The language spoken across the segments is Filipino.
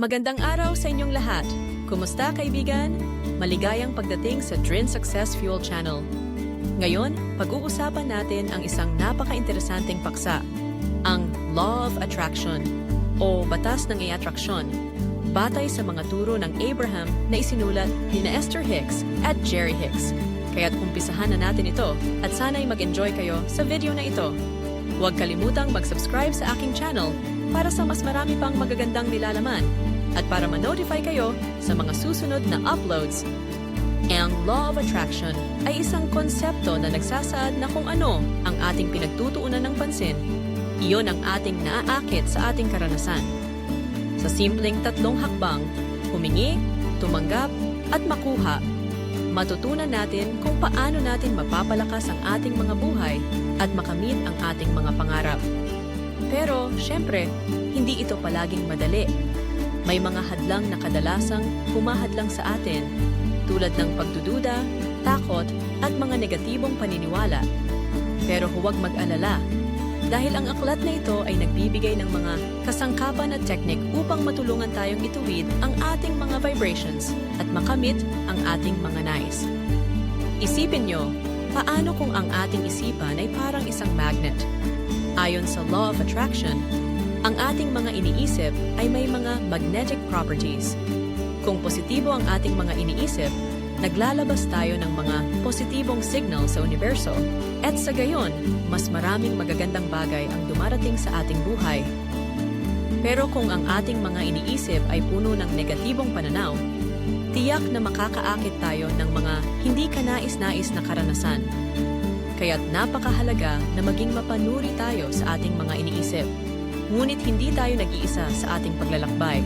Magandang araw sa inyong lahat. Kumusta kaibigan? Maligayang pagdating sa Drin Success Fuel Channel. Ngayon, pag-uusapan natin ang isang napaka-interesanteng paksa, ang Law of Attraction o Batas ng Atraksyon, batay sa mga turo ng Abraham na isinulat ni Esther Hicks at Jerry Hicks. Kaya't umpisahan na natin ito at sana'y mag-enjoy kayo sa video na ito. Huwag kalimutang mag-subscribe sa aking channel para sa mas marami pang magagandang nilalaman at para ma-notify kayo sa mga susunod na uploads. Ang Law of Attraction ay isang konsepto na nagsasaad na kung ano ang ating pinagtutuunan ng pansin, iyon ang ating naaakit sa ating karanasan. Sa simpleng tatlong hakbang, humingi, tumanggap, at makuha, matutunan natin kung paano natin mapapalakas ang ating mga buhay at makamit ang ating mga pangarap. Pero, syempre, hindi ito palaging madali. May mga hadlang na kadalasang humahadlang sa atin, tulad ng pagdududa, takot, at mga negatibong paniniwala. Pero huwag mag-alala, dahil ang aklat na ito ay nagbibigay ng mga kasangkapan at teknik upang matulungan tayong ituwid ang ating mga vibrations at makamit ang ating mga nais. Isipin nyo, paano kung ang ating isipan ay parang isang magnet? Ayon sa Law of Attraction, ang ating mga iniisip ay may mga magnetic properties. Kung positibo ang ating mga iniisip, naglalabas tayo ng mga positibong signal sa universo at sa gayon, mas maraming magagandang bagay ang dumarating sa ating buhay. Pero kung ang ating mga iniisip ay puno ng negatibong pananaw, tiyak na makakaakit tayo ng mga hindi kanais-nais na karanasan. Kaya't napakahalaga na maging mapanuri tayo sa ating mga iniisip. Ngunit hindi tayo nag-iisa sa ating paglalakbay.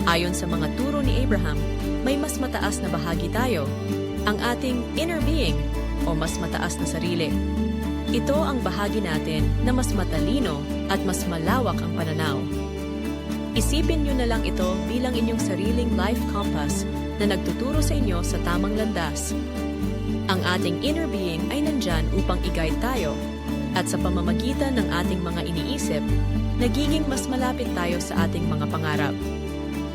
Ayon sa mga turo ni Abraham, may mas mataas na bahagi tayo, ang ating inner being o mas mataas na sarili. Ito ang bahagi natin na mas matalino at mas malawak ang pananaw. Isipin nyo na lang ito bilang inyong sariling life compass na nagtuturo sa inyo sa tamang landas. Ang ating inner being ay nandyan upang i-guide tayo at sa pamamagitan ng ating mga iniisip, nagiging mas malapit tayo sa ating mga pangarap.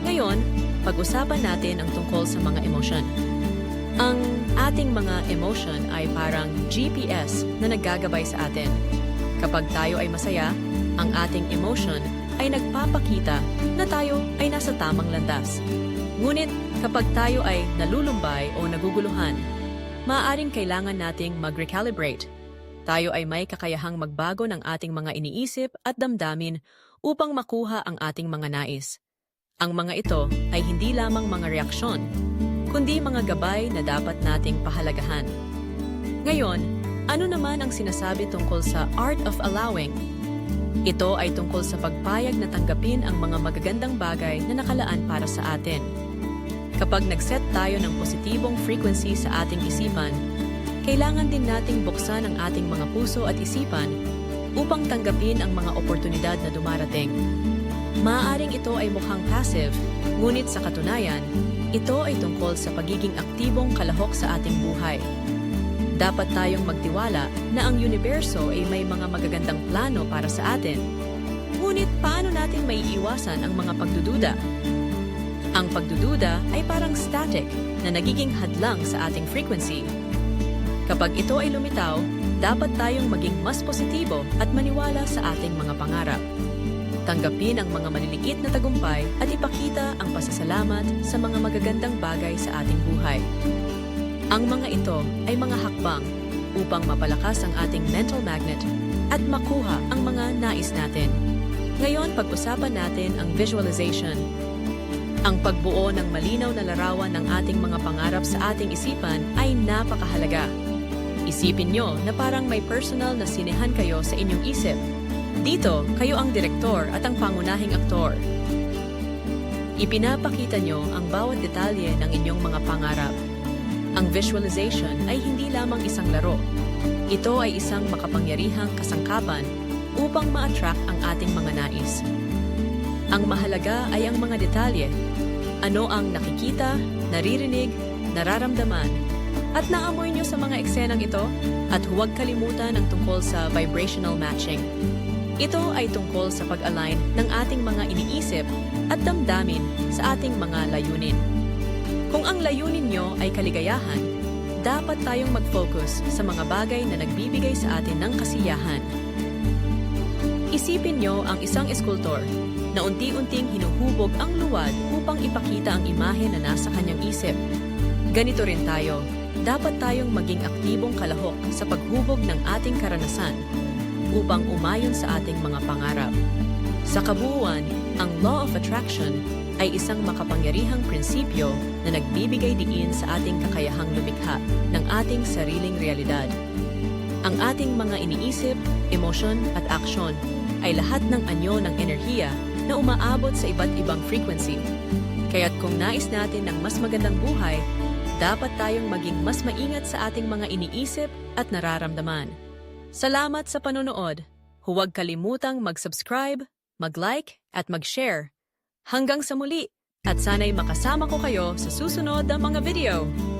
Ngayon, pag-usapan natin ang tungkol sa mga emosyon. Ang ating mga emosyon ay parang GPS na naggagabay sa atin. Kapag tayo ay masaya, ang ating emosyon ay nagpapakita na tayo ay nasa tamang landas. Ngunit kapag tayo ay nalulumbay o naguguluhan, maaaring kailangan nating mag-recalibrate. Tayo ay may kakayahang magbago ng ating mga iniisip at damdamin upang makuha ang ating mga nais. Ang mga ito ay hindi lamang mga reaksyon, kundi mga gabay na dapat nating pahalagahan. Ngayon, ano naman ang sinasabi tungkol sa Art of Allowing? Ito ay tungkol sa pagpayag na tanggapin ang mga magagandang bagay na nakalaan para sa atin. Kapag nag-set tayo ng positibong frequency sa ating isipan, kailangan din nating buksan ang ating mga puso at isipan upang tanggapin ang mga oportunidad na dumarating. Maaaring ito ay mukhang passive, ngunit sa katunayan, ito ay tungkol sa pagiging aktibong kalahok sa ating buhay. Dapat tayong magtiwala na ang universo ay may mga magagandang plano para sa atin. Ngunit paano natin maiiwasan ang mga pagdududa? Ang pagdududa ay parang static na nagiging hadlang sa ating frequency. Kapag ito ay lumitaw, dapat tayong maging mas positibo at maniwala sa ating mga pangarap. Tanggapin ang mga maliliit na tagumpay at ipakita ang pasasalamat sa mga magagandang bagay sa ating buhay. Ang mga ito ay mga hakbang upang mapalakas ang ating mental magnet at makuha ang mga nais natin. Ngayon, pag-usapan natin ang visualization. Ang pagbuo ng malinaw na larawan ng ating mga pangarap sa ating isipan ay napakahalaga. Isipin nyo na parang may personal na sinehan kayo sa inyong isip. Dito, kayo ang direktor at ang pangunahing aktor. Ipinapakita nyo ang bawat detalye ng inyong mga pangarap. Ang visualization ay hindi lamang isang laro. Ito ay isang makapangyarihang kasangkapan upang ma-attract ang ating mga nais. Ang mahalaga ay ang mga detalye. Ano ang nakikita, naririnig, nararamdaman, at naamoy nyo sa mga eksenang ito? At huwag kalimutan ang tungkol sa vibrational matching. Ito ay tungkol sa pag-align ng ating mga iniisip at damdamin sa ating mga layunin. Kung ang layunin nyo ay kaligayahan, dapat tayong mag-focus sa mga bagay na nagbibigay sa atin ng kasiyahan. Isipin nyo ang isang eskultor na unti-unting hinuhubog ang luwad upang ipakita ang imahe na nasa kanyang isip. Ganito rin tayo, dapat tayong maging aktibong kalahok sa paghubog ng ating karanasan upang umayon sa ating mga pangarap. Sa kabuuan, ang Law of Attraction ay isang makapangyarihang prinsipyo na nagbibigay diin sa ating kakayahang lumikha ng ating sariling realidad. Ang ating mga iniisip, emosyon at aksyon ay lahat ng anyo ng enerhiya na umaabot sa iba't ibang frequency. Kaya't kung nais natin ng mas magandang buhay, dapat tayong maging mas maingat sa ating mga iniisip at nararamdaman. Salamat sa panonood. Huwag kalimutang mag-subscribe, mag-like at mag-share. Hanggang sa muli at sana'y makasama ko kayo sa susunod na mga video.